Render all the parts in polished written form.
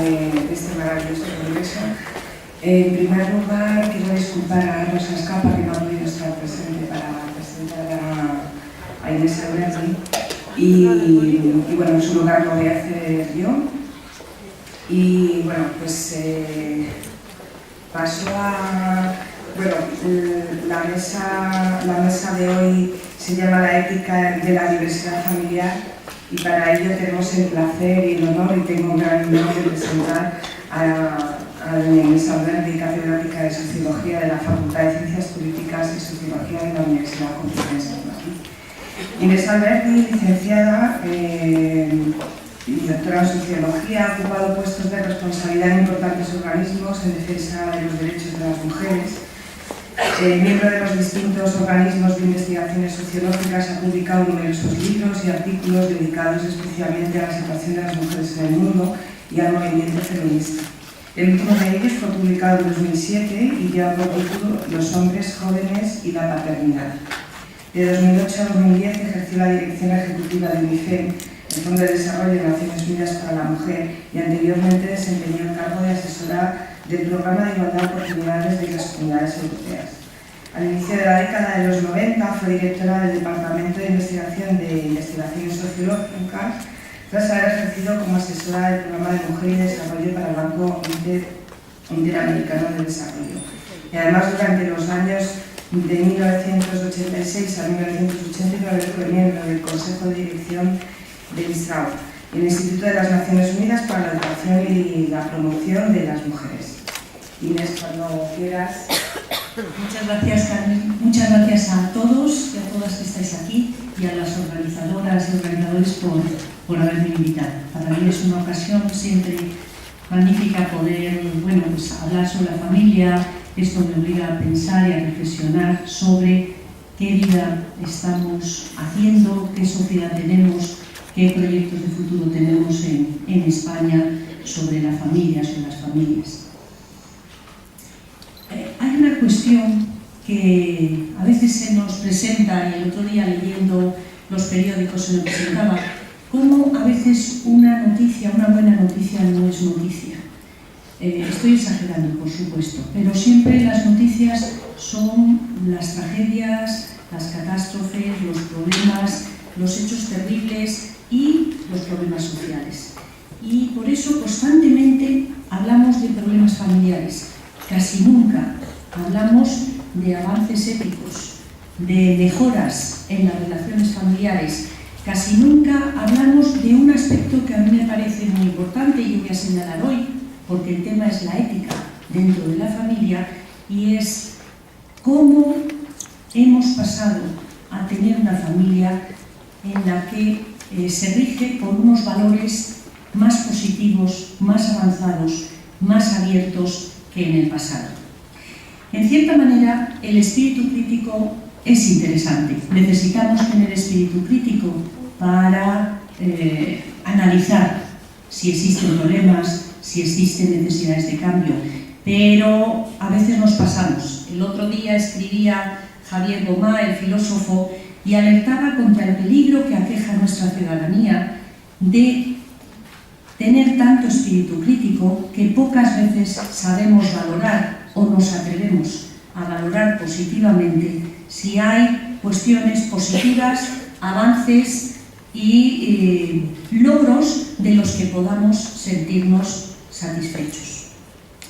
de este maravilloso congreso. En primer lugar, quiero disculpar a Rosa Escapa, que no ha podido estar presente para presentar a Inés Alberti. Y bueno, en su lugar lo voy a hacer yo. Y bueno, pues paso a... Bueno, la mesa de hoy se llama La ética de la diversidad familiar, y para ello tenemos el placer y el honor, y tengo un gran honor de presentar a doña Inés Alberti, catedrática de Sociología de la Facultad de Ciencias Políticas y Sociología de la Universidad Complutense de Madrid. Inés Alberti, licenciada y doctora en Sociología, ha ocupado puestos de responsabilidad en importantes organismos en defensa de los derechos de las mujeres. Miembro de los distintos organismos de investigaciones sociológicas, ha publicado numerosos libros y artículos dedicados especialmente a la situación de las mujeres en el mundo y al movimiento feminista. El último de ellos fue publicado en 2007 y lleva por título Los hombres jóvenes y la paternidad. De 2008 a 2010 ejerció la dirección ejecutiva de UNIFEM, el Fondo de Desarrollo de Naciones Unidas para la Mujer, y anteriormente desempeñó el cargo de asesora del Programa de Igualdad de Oportunidades de las Comunidades Europeas. Al inicio de la década de los 90 fue directora del Departamento de Investigaciones Sociológicas, tras haber ejercido como asesora del Programa de Mujer y Desarrollo para el Banco Interamericano de Desarrollo. Y además, durante los años de 1986 a 1989 fue miembro del Consejo de Dirección del ISRAO, el Instituto de las Naciones Unidas para la Educación y la Promoción de las Mujeres. Inés, cuando quieras. Muchas gracias, Carmen. Muchas gracias a todos y a todas que estáis aquí, y a las organizadoras y organizadores por haberme invitado. Para mí es una ocasión siempre magnífica poder hablar sobre la familia. Esto me obliga a pensar y a reflexionar sobre qué vida estamos haciendo, qué sociedad tenemos, qué proyectos de futuro tenemos en España sobre la familia, sobre las familias. Hay una cuestión que a veces se nos presenta, y el otro día leyendo los periódicos se me presentaba, cómo a veces una noticia, una buena noticia, no es noticia. Estoy exagerando, por supuesto, pero siempre las noticias son las tragedias, las catástrofes, los problemas, los hechos terribles y los problemas sociales. Y por eso constantemente hablamos de problemas familiares. Casi nunca hablamos de avances éticos, de mejoras en las relaciones familiares. Casi nunca hablamos de un aspecto que a mí me parece muy importante y yo voy a señalar hoy, porque el tema es la ética dentro de la familia, y es cómo hemos pasado a tener una familia en la que se rige por unos valores más positivos, más avanzados, más abiertos que en el pasado. En cierta manera, el espíritu crítico es interesante. Necesitamos tener espíritu crítico para analizar si existen problemas, si existen necesidades de cambio, pero a veces nos pasamos. El otro día escribía Javier Gomá, el filósofo, y alertaba contra el peligro que aqueja a nuestra ciudadanía de tener tanto espíritu crítico que pocas veces sabemos valorar o nos atrevemos a valorar positivamente si hay cuestiones positivas, avances y logros de los que podamos sentirnos satisfechos.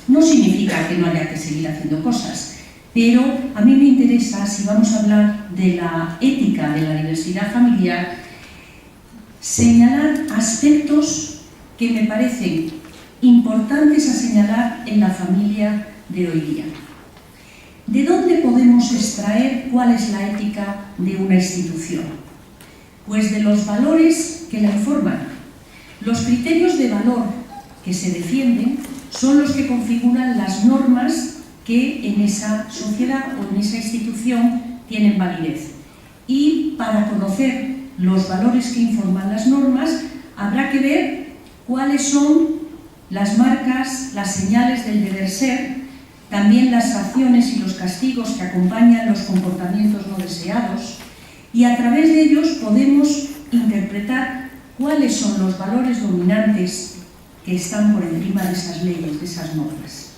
No significa que no haya que seguir haciendo cosas, pero a mí me interesa, si vamos a hablar de la ética de la diversidad familiar, señalar aspectos que me parecen importantes a señalar en la familia de hoy día. ¿De dónde podemos extraer cuál es la ética de una institución? Pues de los valores que la informan. Los criterios de valor que se defienden son los que configuran las normas que en esa sociedad o en esa institución tienen validez. Y para conocer los valores que informan las normas, habrá que ver cuáles son las marcas, las señales del deber ser, también las acciones y los castigos que acompañan los comportamientos no deseados, y a través de ellos podemos interpretar cuáles son los valores dominantes que que están por encima de esas leyes, de esas normas.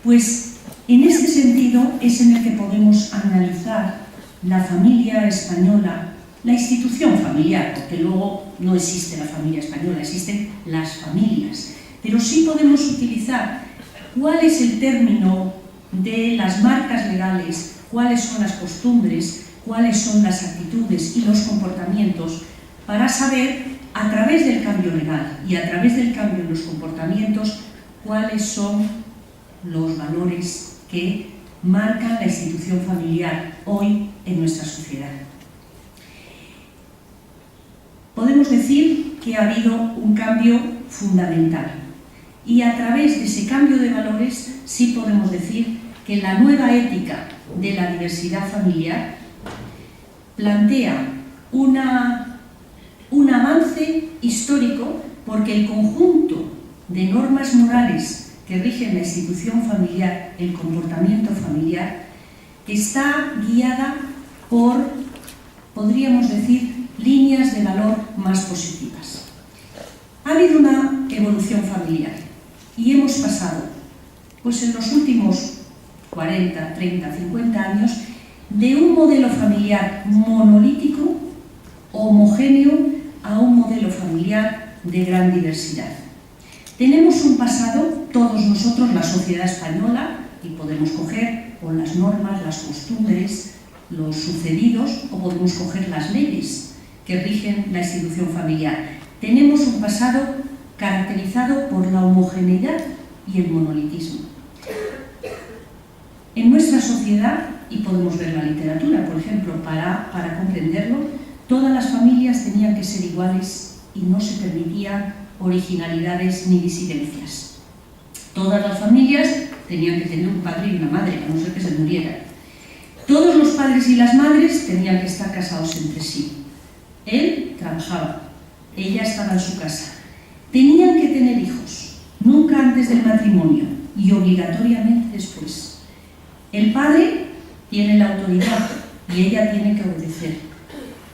Pues en este sentido es en el que podemos analizar la familia española, la institución familiar, porque luego no existe la familia española, existen las familias. Pero sí podemos utilizar cuál es el término de las marcas legales, cuáles son las costumbres, cuáles son las actitudes y los comportamientos para saber, a través del cambio legal y a través del cambio en los comportamientos, cuáles son los valores que marcan la institución familiar hoy en nuestra sociedad. Podemos decir que ha habido un cambio fundamental y a través de ese cambio de valores sí podemos decir que la nueva ética de la diversidad familiar plantea un avance histórico porque el conjunto de normas morales que rigen la institución familiar, el comportamiento familiar, está guiada por, podríamos decir, líneas de valor más positivas. Ha habido una evolución familiar y hemos pasado, pues en los últimos 40, 30, 50 años, de un modelo familiar monolítico, homogéneo, a un modelo familiar de gran diversidad. Tenemos un pasado, todos nosotros, la sociedad española, y podemos coger o las normas, las costumbres, los sucedidos, o podemos coger las leyes que rigen la institución familiar. Tenemos un pasado caracterizado por la homogeneidad y el monolitismo. En nuestra sociedad, y podemos ver la literatura, por ejemplo, para comprenderlo, todas las familias tenían que ser iguales y no se permitían originalidades ni disidencias. Todas las familias tenían que tener un padre y una madre, a no ser que se murieran. Todos los padres y las madres tenían que estar casados entre sí. Él trabajaba, ella estaba en su casa. Tenían que tener hijos, nunca antes del matrimonio y obligatoriamente después. El padre tiene la autoridad y ella tiene que obedecer.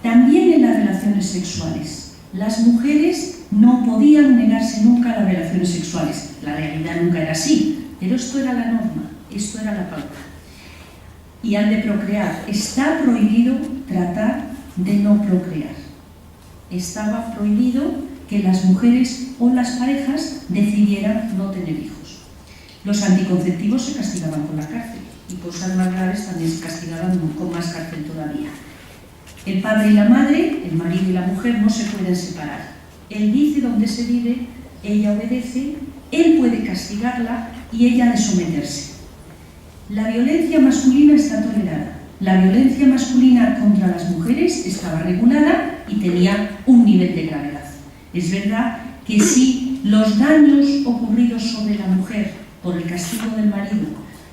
También en las relaciones sexuales. Las mujeres no podían negarse nunca a las relaciones sexuales. La realidad nunca era así, pero esto era la norma, esto era la pauta. Y al de procrear, está prohibido tratar de no procrear. Estaba prohibido que las mujeres o las parejas decidieran no tener hijos. Los anticonceptivos se castigaban con la cárcel y cosas más graves también se castigaban con más cárcel todavía. El padre y la madre, el marido y la mujer no se pueden separar. Él dice dónde se vive, ella obedece, él puede castigarla y ella ha de someterse. La violencia masculina está tolerada. La violencia masculina contra las mujeres estaba regulada y tenía un nivel de gravedad. Es verdad que si los daños ocurridos sobre la mujer por el castigo del marido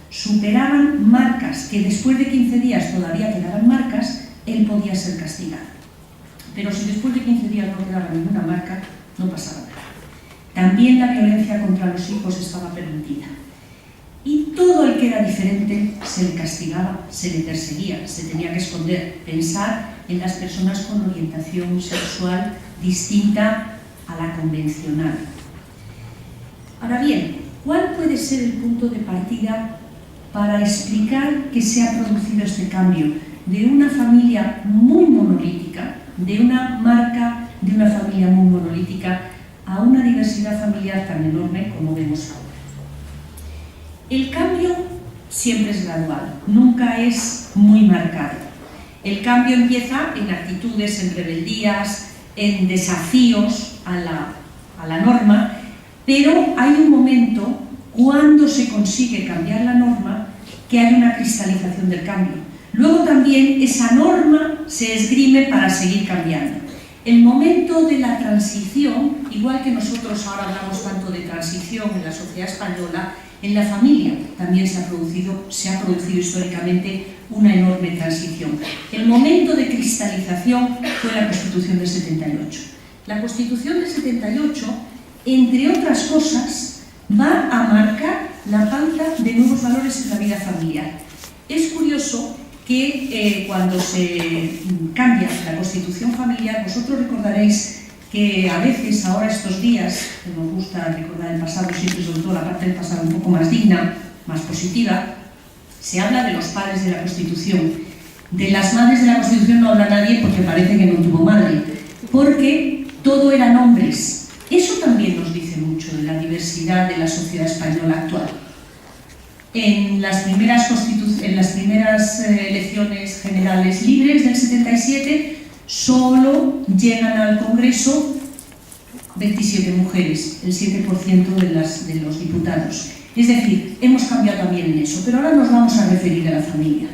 superaban marcas que después de 15 días todavía quedaban marcas, él podía ser castigado. Pero si después de 15 días no quedaba ninguna marca, no pasaba nada. También la violencia contra los hijos estaba permitida. Y todo el que era diferente se le castigaba, se le perseguía, se tenía que esconder. Pensar en las personas con orientación sexual distinta a la convencional. Ahora bien, ¿cuál puede ser el punto de partida para explicar que se ha producido este cambio de una familia muy monolítica, de una marca de una familia muy monolítica, a una diversidad familiar tan enorme como vemos ahora? El cambio siempre es gradual, nunca es muy marcado. El cambio empieza en actitudes, en rebeldías, en desafíos a la norma, pero hay un momento cuando se consigue cambiar la norma que hay una cristalización del cambio. Luego también esa norma se esgrime para seguir cambiando. El momento de la transición, igual que nosotros ahora hablamos tanto de transición en la sociedad española, en la familia también se ha producido históricamente una enorme transición. El momento de cristalización fue la Constitución del 78. La Constitución del 78, entre otras cosas, va a marcar la pauta de nuevos valores en la vida familiar. Es curioso que cuando se cambia la Constitución familiar, vosotros recordaréis que a veces, ahora estos días, que nos gusta recordar el pasado, siempre sobre todo la parte del pasado un poco más digna, más positiva, se habla de los padres de la Constitución. De las madres de la Constitución no habla nadie porque parece que no tuvo madre, porque todo eran hombres. Eso también nos dice mucho de la diversidad de la sociedad española actual. En las primeras elecciones generales libres del 77, solo llegan al Congreso 27 mujeres, el 7% de los diputados. Es decir, hemos cambiado también en eso, pero ahora nos vamos a referir a la familia.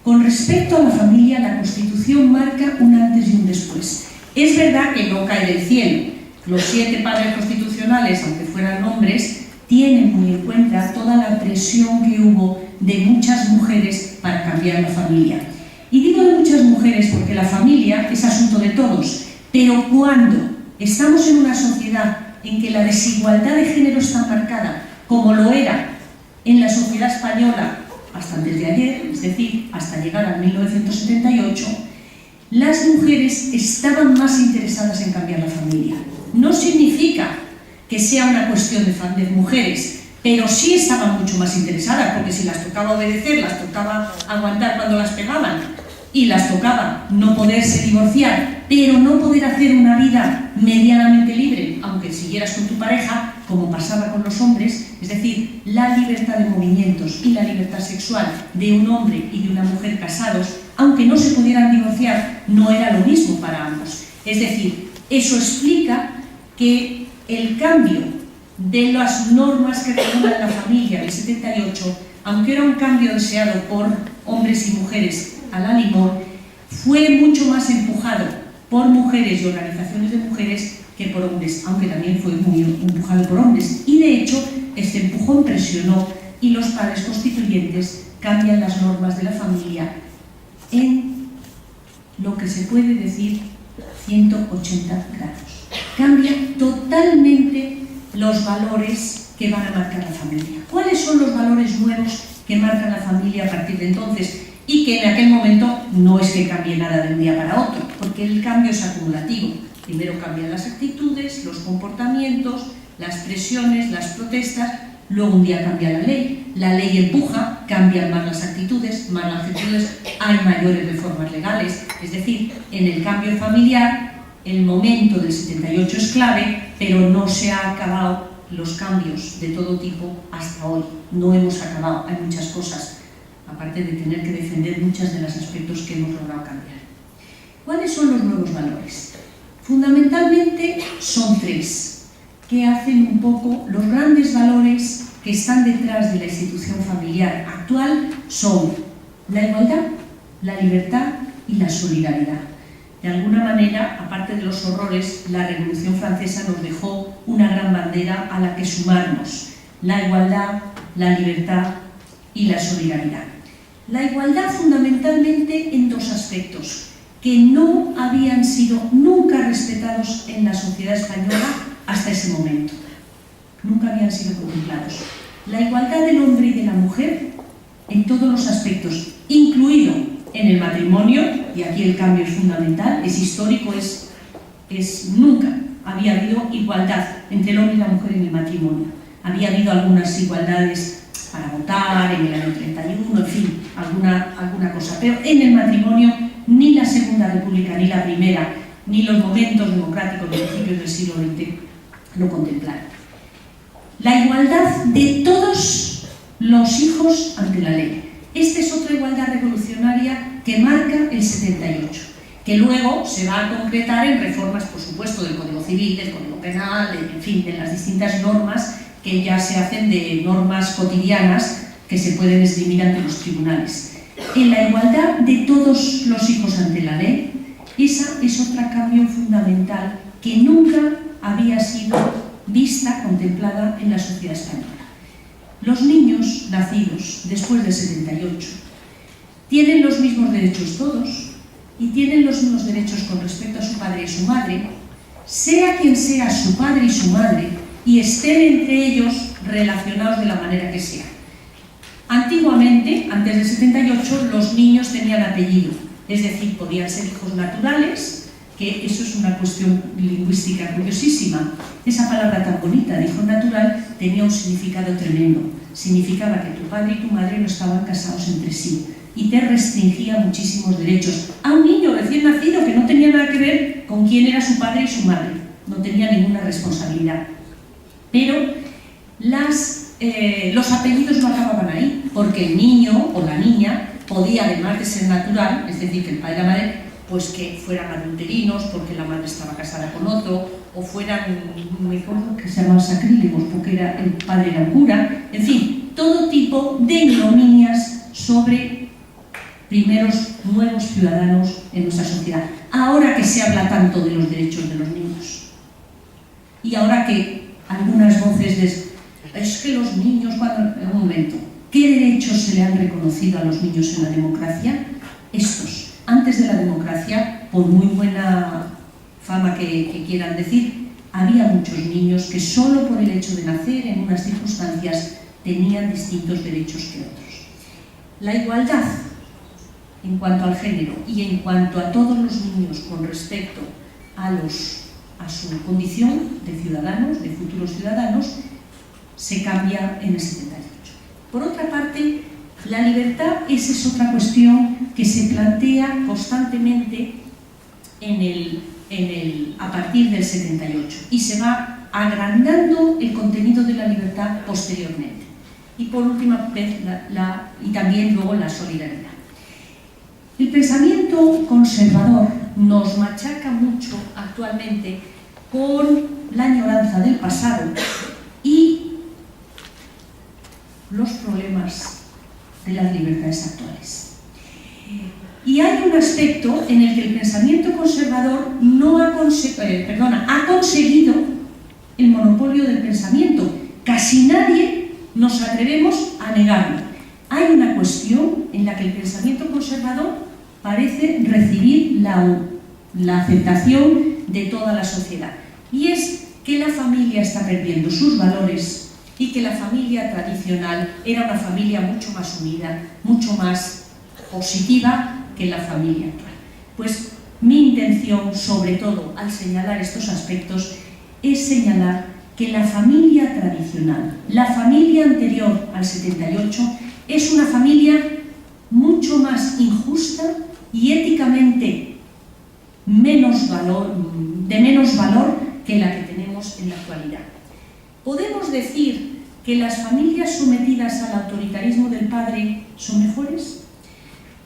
Con respecto a la familia, la Constitución marca un antes y un después. Es verdad que no cae del cielo. Los 7 padres constitucionales, aunque fueran hombres, tienen muy en cuenta toda la presión que hubo de muchas mujeres para cambiar la familia. Y digo de muchas mujeres porque la familia es asunto de todos, pero cuando estamos en una sociedad en que la desigualdad de género está marcada, como lo era en la sociedad española hasta antes de ayer, es decir, hasta llegar a 1978, las mujeres estaban más interesadas en cambiar la familia. No significa que sea una cuestión de mujeres, pero sí estaban mucho más interesadas, porque si las tocaba obedecer, las tocaba aguantar cuando las pegaban, y las tocaba no poderse divorciar, pero no poder hacer una vida medianamente libre, aunque siguieras con tu pareja, como pasaba con los hombres, es decir, la libertad de movimientos y la libertad sexual de un hombre y de una mujer casados, aunque no se pudieran divorciar, no era lo mismo para ambos. Es decir, eso explica que el cambio de las normas que regulan la familia del 78, aunque era un cambio deseado por hombres y mujeres a la limón, fue mucho más empujado por mujeres y organizaciones de mujeres que por hombres, aunque también fue muy empujado por hombres. Y de hecho, este empujón presionó y los padres constituyentes cambian las normas de la familia en lo que se puede decir 180 grados. Cambian totalmente los valores que van a marcar la familia. ¿Cuáles son los valores nuevos que marcan la familia a partir de entonces? Y que en aquel momento no es que cambie nada de un día para otro, porque el cambio es acumulativo. Primero cambian las actitudes, los comportamientos, las presiones, las protestas, luego un día cambia la ley empuja, cambian más las actitudes, hay mayores reformas legales. Es decir, en el cambio familiar, el momento del 78 es clave, pero no se han acabado los cambios de todo tipo hasta hoy. No hemos acabado, hay muchas cosas, aparte de tener que defender muchos de los aspectos que hemos logrado cambiar. ¿Cuáles son los nuevos valores? Fundamentalmente son 3, que hacen un poco los grandes valores que están detrás de la institución familiar actual. Son la igualdad, la libertad y la solidaridad. De alguna manera, aparte de los horrores, la Revolución Francesa nos dejó una gran bandera a la que sumarnos: la igualdad, la libertad y la solidaridad. La igualdad fundamentalmente en 2 aspectos que no habían sido nunca respetados en la sociedad española hasta ese momento. Nunca habían sido contemplados. La igualdad del hombre y de la mujer en todos los aspectos, incluido en el matrimonio, y aquí el cambio es fundamental, es histórico, nunca había habido igualdad entre el hombre y la mujer en el matrimonio. Había habido algunas igualdades para votar en el año 31, en fin, alguna cosa, pero en el matrimonio ni la Segunda República, ni la Primera, ni los momentos democráticos de principios del siglo XX lo contemplaron. La igualdad de todos los hijos ante la ley. Esta es otra igualdad revolucionaria que marca el 78, que luego se va a concretar en reformas, por supuesto, del Código Civil, del Código Penal, en fin, de las distintas normas que ya se hacen de normas cotidianas que se pueden esgrimir ante los tribunales. En la igualdad de todos los hijos ante la ley, esa es otro cambio fundamental que nunca había sido vista, contemplada en la sociedad española. Los niños nacidos después del 78 tienen los mismos derechos todos y tienen los mismos derechos con respecto a su padre y su madre, sea quien sea su padre y su madre, y estén entre ellos relacionados de la manera que sea. Antiguamente, antes del 78, los niños tenían apellido, es decir, podían ser hijos naturales, que eso es una cuestión lingüística curiosísima. Esa palabra tan bonita, hijo natural, tenía un significado tremendo. Significaba que tu padre y tu madre no estaban casados entre sí y te restringía muchísimos derechos a un niño recién nacido que no tenía nada que ver con quién era su padre y su madre, no tenía ninguna responsabilidad. Pero los apellidos no acababan ahí, porque el niño o la niña podía, además de ser natural, es decir, que el padre y la madre, pues que fueran adulterinos porque la madre estaba casada con otro, o fueran, me acuerdo que se llamaban sacrílegos porque el padre era cura, en fin, todo tipo de ignominias sobre primeros nuevos ciudadanos en nuestra sociedad. Ahora que se habla tanto de los derechos de los niños, y ahora que algunas voces es que los niños, un momento, ¿qué derechos se le han reconocido a los niños en la democracia? Estos. Antes de la democracia, por muy buena fama que quieran decir, había muchos niños que solo por el hecho de nacer en unas circunstancias tenían distintos derechos que otros. La igualdad en cuanto al género y en cuanto a todos los niños con respecto a su condición de ciudadanos, de futuros ciudadanos, se cambia en el 78. Por otra parte, la libertad, esa es otra cuestión que se plantea constantemente a partir del 78 y se va agrandando el contenido de la libertad posteriormente. Y por última vez, y también luego la solidaridad. El pensamiento conservador nos machaca mucho actualmente con la añoranza del pasado y los problemas de las libertades actuales. Y hay un aspecto en el que el pensamiento conservador ha conseguido el monopolio del pensamiento. Casi nadie nos atrevemos a negarlo. Hay una cuestión en la que el pensamiento conservador parece recibir la aceptación de toda la sociedad. Y es que la familia está perdiendo sus valores y que la familia tradicional era una familia mucho más unida, mucho más positiva que la familia actual. Pues mi intención, sobre todo al señalar estos aspectos, es señalar que la familia tradicional, la familia anterior al 78, es una familia mucho más injusta y éticamente de menos valor que la que tenemos en la actualidad. ¿Podemos decir que las familias sometidas al autoritarismo del padre son mejores?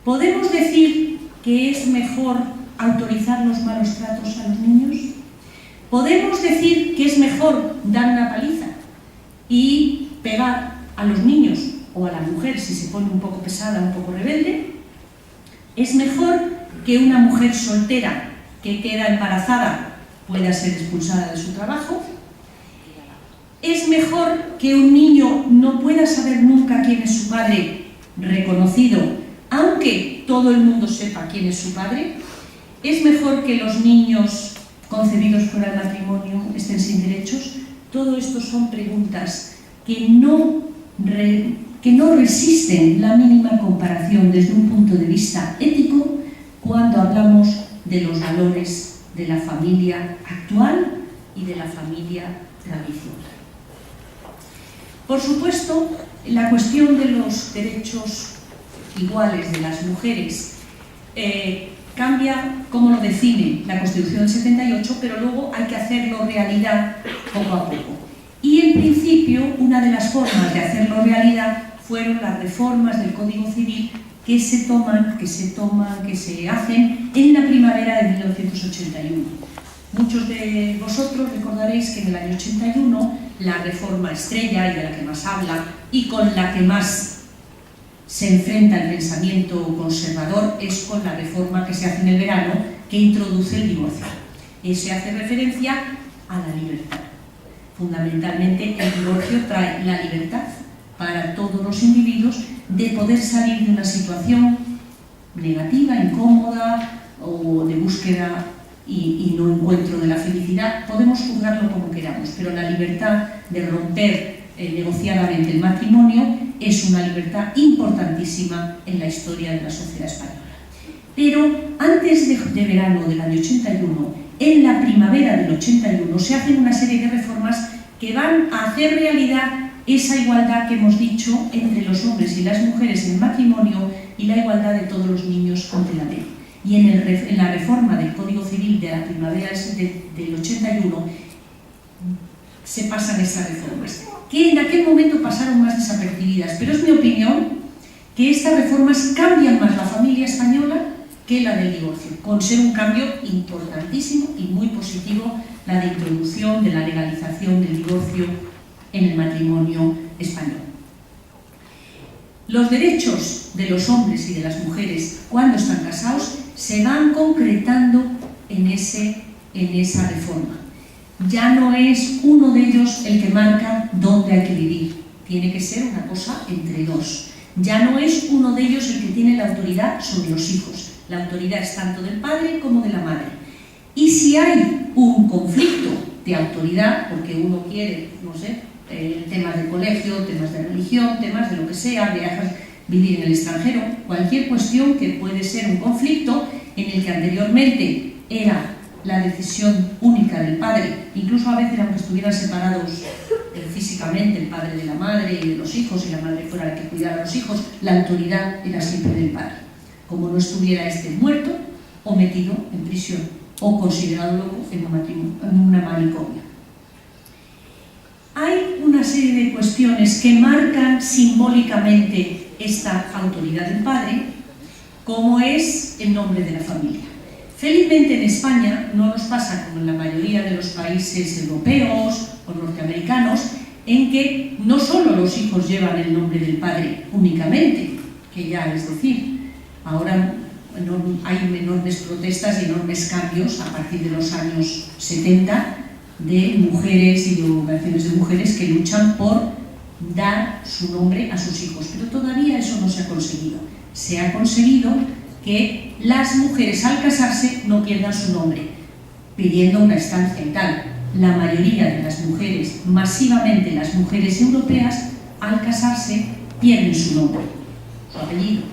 ¿Podemos decir que es mejor autorizar los malos tratos a los niños? ¿Podemos decir que es mejor dar una paliza y pegar a los niños o a la mujer si se pone un poco pesada, un poco rebelde? ¿Es mejor que una mujer soltera que queda embarazada pueda ser expulsada de su trabajo? ¿Es mejor que un niño no pueda saber nunca quién es su padre reconocido, aunque todo el mundo sepa quién es su padre? ¿Es mejor que los niños concebidos fuera del matrimonio estén sin derechos? Todo esto son preguntas que no resisten la mínima comparación desde un punto de vista ético cuando hablamos de los valores de la familia actual y de la familia tradicional. Por supuesto, la cuestión de los derechos iguales de las mujeres cambia como lo define la Constitución del 78, pero luego hay que hacerlo realidad poco a poco. Y en principio, una de las formas de hacerlo realidad fueron las reformas del Código Civil que se hacen en la primavera de 1981. Muchos de vosotros recordaréis que en el año 81 la reforma estrella y de la que más habla y con la que más se enfrenta el pensamiento conservador es con la reforma que se hace en el verano que introduce el divorcio. Se hace referencia a la libertad. Fundamentalmente el divorcio trae la libertad para todos los individuos de poder salir de una situación negativa, incómoda o de búsqueda y no encuentro de la felicidad. Podemos juzgarlo como queramos, pero la libertad de romper negociadamente el matrimonio es una libertad importantísima en la historia de la sociedad española. Pero antes de verano del año 81, en la primavera del 81, se hacen una serie de reformas que van a hacer realidad esa igualdad que hemos dicho entre los hombres y las mujeres en el matrimonio y la igualdad de todos los niños ante la ley. Y en la reforma del Código Civil de la primavera del 81 se pasan esas reformas, que en aquel momento pasaron más desapercibidas, pero es mi opinión que estas reformas cambian más la familia española que la del divorcio, con ser un cambio importantísimo y muy positivo la de introducción de la legalización del divorcio en el matrimonio español. Los derechos de los hombres y de las mujeres cuando están casados se van concretando en esa reforma. Ya no es uno de ellos el que marca dónde hay que vivir, tiene que ser una cosa entre dos. Ya no es uno de ellos el que tiene la autoridad sobre los hijos, la autoridad es tanto del padre como de la madre. Y si hay un conflicto de autoridad, porque uno quiere, no sé, temas de colegio, temas de religión, temas de lo que sea, viajar, vivir en el extranjero, cualquier cuestión que puede ser un conflicto en el que anteriormente era la decisión única del padre, incluso a veces aunque estuvieran separados físicamente el padre de la madre y de los hijos y la madre fuera la que cuidara a los hijos, la autoridad era siempre del padre, como no estuviera este muerto o metido en prisión o considerado loco en una manicomio. Hay una serie de cuestiones que marcan simbólicamente esta autoridad del padre, como es el nombre de la familia. Felizmente en España no nos pasa como en la mayoría de los países europeos o norteamericanos, en que no solo los hijos llevan el nombre del padre únicamente, que ya es decir, ahora hay enormes protestas y enormes cambios a partir de los años 70 de mujeres y de organizaciones de mujeres que luchan por dar su nombre a sus hijos, pero todavía eso no se ha conseguido. Se ha conseguido que las mujeres al casarse no pierdan su nombre, pidiendo una estancia y tal. La mayoría de las mujeres, masivamente las mujeres europeas, al casarse pierden su nombre, su apellido,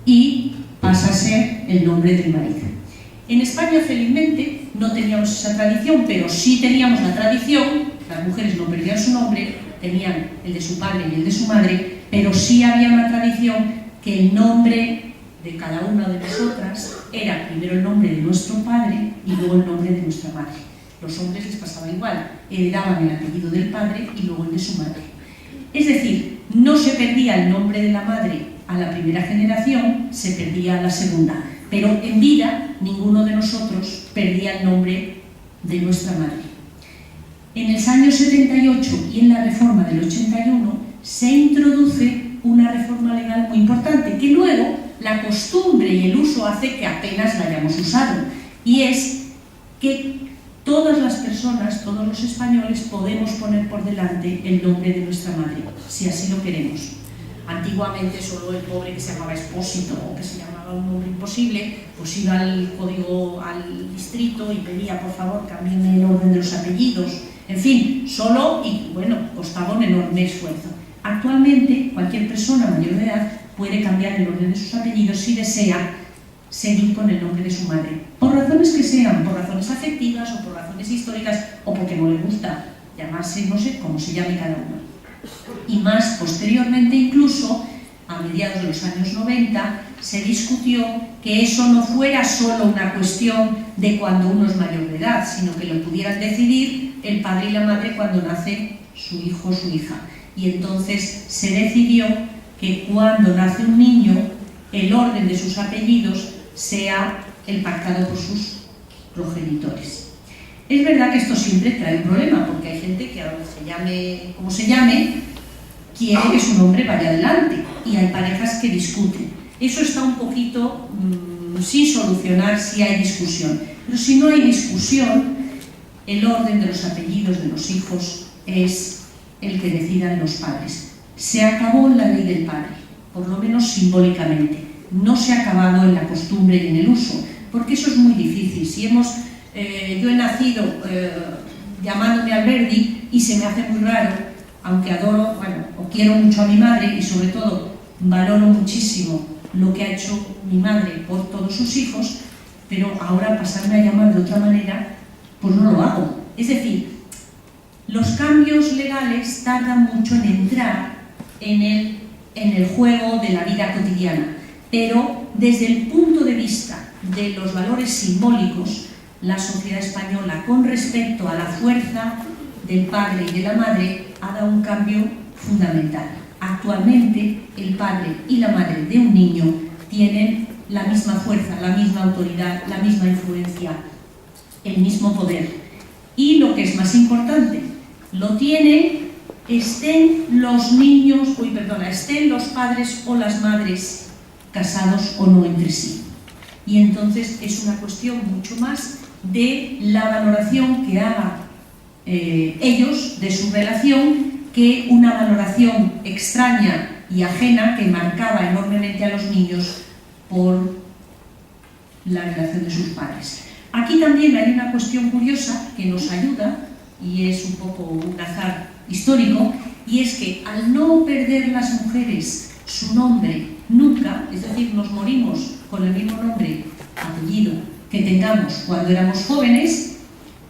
y pasa a ser el nombre del marido. En España, felizmente, no teníamos esa tradición, pero sí teníamos la tradición, las mujeres no perdían su nombre, tenían el de su padre y el de su madre, pero sí había una tradición que el nombre de cada una de nosotras era primero el nombre de nuestro padre y luego el nombre de nuestra madre. Los hombres les pasaba igual, heredaban el apellido del padre y luego el de su madre. Es decir, no se perdía el nombre de la madre a la primera generación, se perdía a la segunda. Pero en vida, ninguno de nosotros perdía el nombre de nuestra madre. En los años 78 y en la reforma del 81 se introduce una reforma legal muy importante, que luego la costumbre y el uso hace que apenas la hayamos usado, y es que todas las personas, todos los españoles, podemos poner por delante el nombre de nuestra madre, si así lo queremos. Antiguamente solo el pobre que se llamaba Expósito o que se llamaba un nombre imposible, pues iba al código, al distrito y pedía, por favor, cámbienme el orden de los apellidos. En fin, solo, y bueno, costaba un enorme esfuerzo. Actualmente, cualquier persona mayor de edad puede cambiar el orden de sus apellidos si desea seguir con el nombre de su madre, por razones que sean, por razones afectivas o por razones históricas, o porque no le gusta llamarse, no sé, como se llame cada uno. Y más posteriormente, incluso a mediados de los años 90, se discutió que eso no fuera solo una cuestión de cuando uno es mayor de edad, sino que lo pudieran decidir el padre y la madre cuando nace su hijo o su hija. Y entonces se decidió que cuando nace un niño, el orden de sus apellidos sea el pactado por sus progenitores. Es verdad que esto siempre trae un problema, porque hay gente que ahora se llame como se llame, quiere que su nombre vaya adelante, y hay parejas que discuten. Eso está un poquito sin solucionar si hay discusión. Pero si no hay discusión, el orden de los apellidos de los hijos es el que decidan los padres. Se acabó la ley del padre, por lo menos simbólicamente. No se ha acabado en la costumbre y en el uso, porque eso es muy difícil. Si yo he nacido llamándome Alberdi y se me hace muy raro, aunque adoro, bueno, o quiero mucho a mi madre y sobre todo valoro muchísimo lo que ha hecho mi madre por todos sus hijos, pero ahora pasarme a llamar de otra manera, pues no lo hago. Es decir, los cambios legales tardan mucho en entrar en el juego de la vida cotidiana, pero desde el punto de vista de los valores simbólicos, la sociedad española, con respecto a la fuerza del padre y de la madre, ha dado un cambio fundamental. Actualmente, el padre y la madre de un niño tienen la misma fuerza, la misma autoridad, la misma influencia, el mismo poder. Y lo que es más importante, lo tienen, estén los padres o las madres casados o no entre sí. Y entonces es una cuestión mucho más de la valoración que hagan ellos de su relación, que una valoración extraña y ajena que marcaba enormemente a los niños por la relación de sus padres. Aquí también hay una cuestión curiosa que nos ayuda, y es un poco un azar histórico, y es que al no perder las mujeres su nombre nunca, es decir, nos morimos con el mismo nombre, apellido que tengamos cuando éramos jóvenes,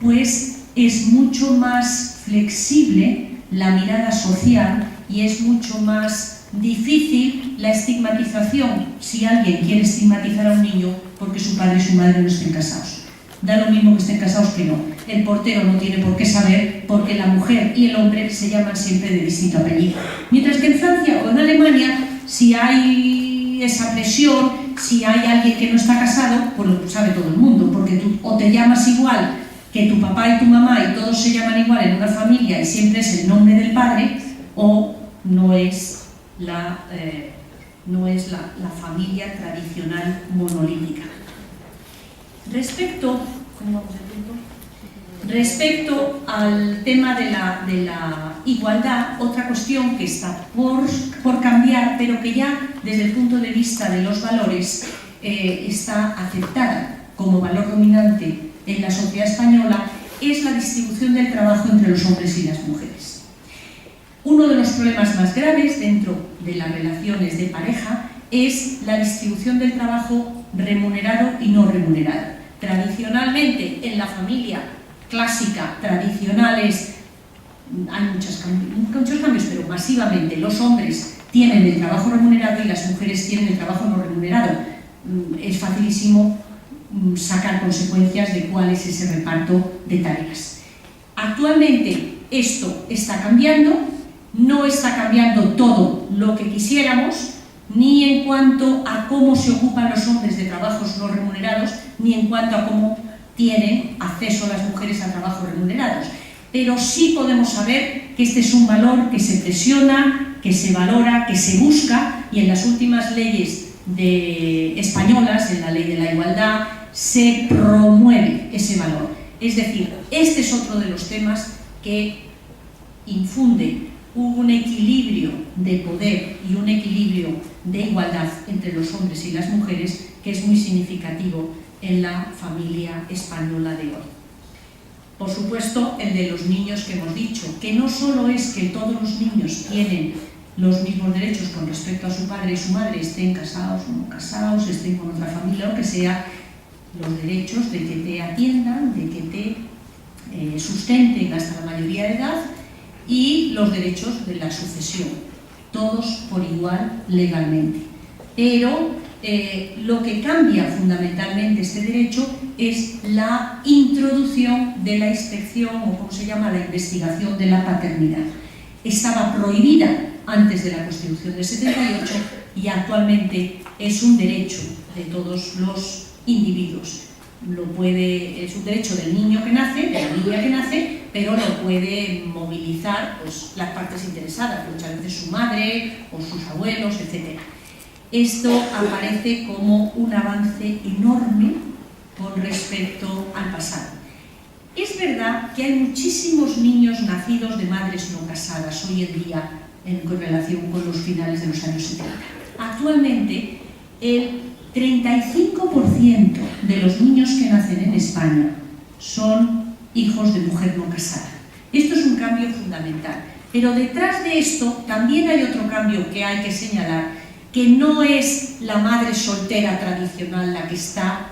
pues es mucho más flexible la mirada social y es mucho más difícil la estigmatización si alguien quiere estigmatizar a un niño porque su padre y su madre no estén casados. Da lo mismo que estén casados que no. El portero no tiene por qué saber, porque la mujer y el hombre se llaman siempre de distinto apellido. Mientras que en Francia o en Alemania, si hay esa presión, si hay alguien que no está casado, pues lo sabe todo el mundo, porque tú o te llamas igual que tu papá y tu mamá y todos se llaman igual en una familia y siempre es el nombre del padre, o no es la familia tradicional monolítica. Respecto al tema de la igualdad, otra cuestión que está por cambiar, pero que ya desde el punto de vista de los valores está aceptada como valor dominante en la sociedad española, es la distribución del trabajo entre los hombres y las mujeres. Uno de los problemas más graves dentro de las relaciones de pareja es la distribución del trabajo remunerado y no remunerado. Tradicionalmente, en la familia clásica, tradicionales, hay muchos cambios, pero masivamente los hombres tienen el trabajo remunerado y las mujeres tienen el trabajo no remunerado. Es facilísimo sacar consecuencias de cuál es ese reparto de tareas. Actualmente esto está cambiando, no está cambiando todo lo que quisiéramos, ni en cuanto a cómo se ocupan los hombres de trabajos no remunerados, ni en cuanto a cómo tienen acceso las mujeres a trabajos remunerados. Pero sí podemos saber que este es un valor que se presiona, que se valora, que se busca, y en las últimas leyes españolas, en la ley de la igualdad, se promueve ese valor. Es decir, este es otro de los temas que infunde un equilibrio de poder y un equilibrio de igualdad entre los hombres y las mujeres que es muy significativo en la familia española de hoy. Por supuesto, el de los niños que hemos dicho, que no solo es que todos los niños tienen los mismos derechos con respecto a su padre y su madre, estén casados o no casados, estén con otra familia, lo que sea, los derechos de que te atiendan, de que te sustenten hasta la mayoría de edad, y los derechos de la sucesión, todos por igual legalmente. Pero lo que cambia fundamentalmente este derecho es la introducción de la inspección, o como se llama, la investigación de la paternidad. Estaba prohibida antes de la Constitución del 78 y actualmente es un derecho de todos los individuos. Es un derecho del niño que nace, de la niña que nace, pero lo puede movilizar pues, las partes interesadas, muchas veces su madre o sus abuelos, etc. Esto aparece como un avance enorme con respecto al pasado. Es verdad que hay muchísimos niños nacidos de madres no casadas hoy en día en relación con los finales de los años 70. Actualmente, el 35% de los niños que nacen en España son hijos de mujer no casada. Esto es un cambio fundamental. Pero detrás de esto también hay otro cambio que hay que señalar, que no es la madre soltera tradicional la que está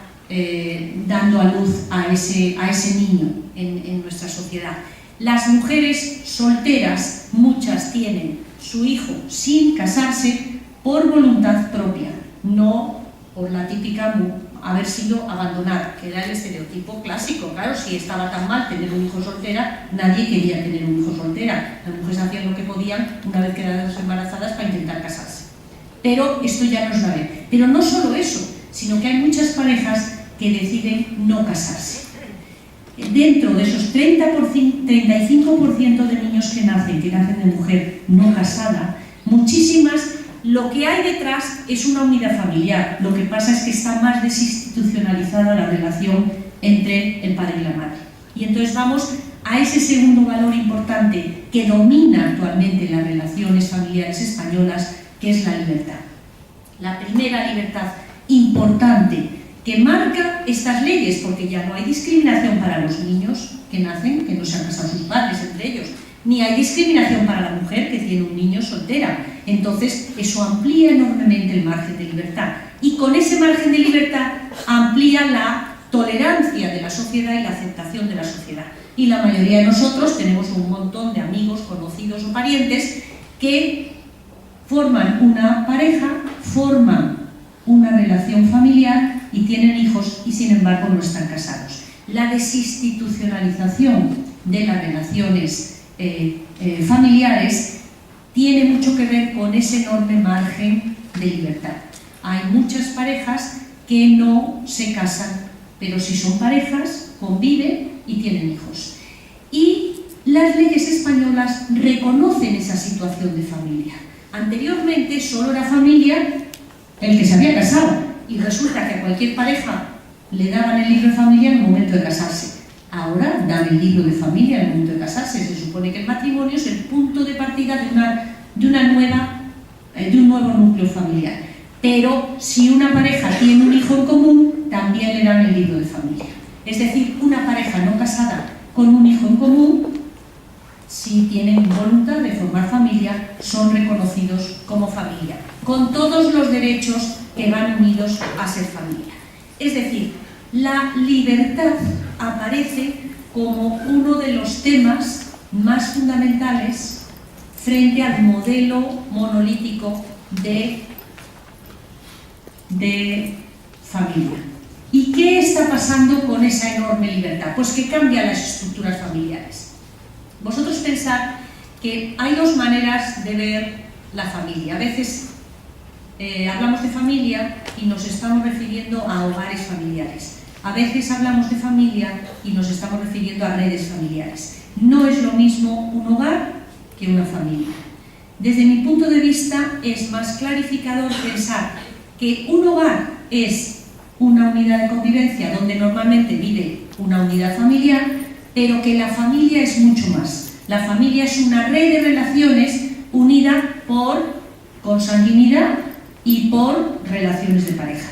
dando a luz a ese niño en nuestra sociedad. Las mujeres solteras, muchas tienen su hijo sin casarse por voluntad propia, no por la típica haber sido abandonada, que era el estereotipo clásico. Claro, si estaba tan mal tener un hijo soltera, nadie quería tener un hijo soltera. Las mujeres hacían lo que podían una vez quedadas embarazadas para intentar casarse. Pero esto ya no es la vez. Pero no solo eso, sino que hay muchas parejas que deciden no casarse. Dentro de esos 35% de niños que nacen de mujer no casada, muchísimas, lo que hay detrás es una unidad familiar. Lo que pasa es que está más desinstitucionalizada la relación entre el padre y la madre. Y entonces vamos a ese segundo valor importante que domina actualmente las relaciones familiares españolas, que es la libertad. La primera libertad importante que marca estas leyes, porque ya no hay discriminación para los niños que nacen, que no se han casado sus padres entre ellos, ni hay discriminación para la mujer que tiene un niño soltera. Entonces, eso amplía enormemente el margen de libertad. Y con ese margen de libertad amplía la tolerancia de la sociedad y la aceptación de la sociedad. Y la mayoría de nosotros tenemos un montón de amigos, conocidos o parientes que forman una pareja, forman una relación familiar y tienen hijos y sin embargo no están casados. La desinstitucionalización de las relaciones familiares tiene mucho que ver con ese enorme margen de libertad. Hay muchas parejas que no se casan, pero si son parejas, conviven y tienen hijos. Y las leyes españolas reconocen esa situación de familia. Anteriormente solo era familia el que se había casado, y resulta que a cualquier pareja le daban el libro de familia en el momento de casarse. Ahora dan el libro de familia en el momento de casarse. Se supone que el matrimonio es el punto de partida de un nuevo núcleo familiar. Pero si una pareja tiene un hijo en común, también le dan el libro de familia. Es decir, una pareja no casada con un hijo en común, si tienen voluntad de formar familia, son reconocidos como familia, con todos los derechos que van unidos a ser familia. Es decir, la libertad aparece como uno de los temas más fundamentales frente al modelo monolítico de familia. ¿Y qué está pasando con esa enorme libertad? Pues que cambia las estructuras familiares. Vosotros pensad que hay dos maneras de ver la familia. A veces hablamos de familia y nos estamos refiriendo a hogares familiares. A veces hablamos de familia y nos estamos refiriendo a redes familiares. No es lo mismo un hogar que una familia. Desde mi punto de vista es más clarificador pensar que un hogar es una unidad de convivencia donde normalmente vive una unidad familiar, pero que la familia es mucho más. La familia es una red de relaciones unida por consanguinidad y por relaciones de pareja.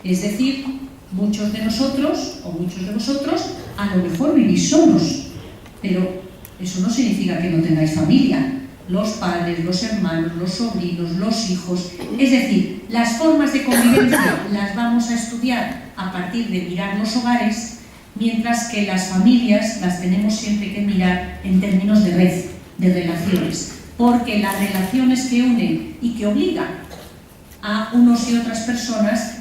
Es decir, muchos de nosotros o muchos de vosotros a lo mejor vivís solos, pero eso no significa que no tengáis familia. Los padres, los hermanos, los sobrinos, los hijos. Es decir, las formas de convivencia las vamos a estudiar a partir de mirar los hogares, mientras que las familias las tenemos siempre que mirar en términos de red, de relaciones, porque las relaciones que unen y que obligan a unos y otras personas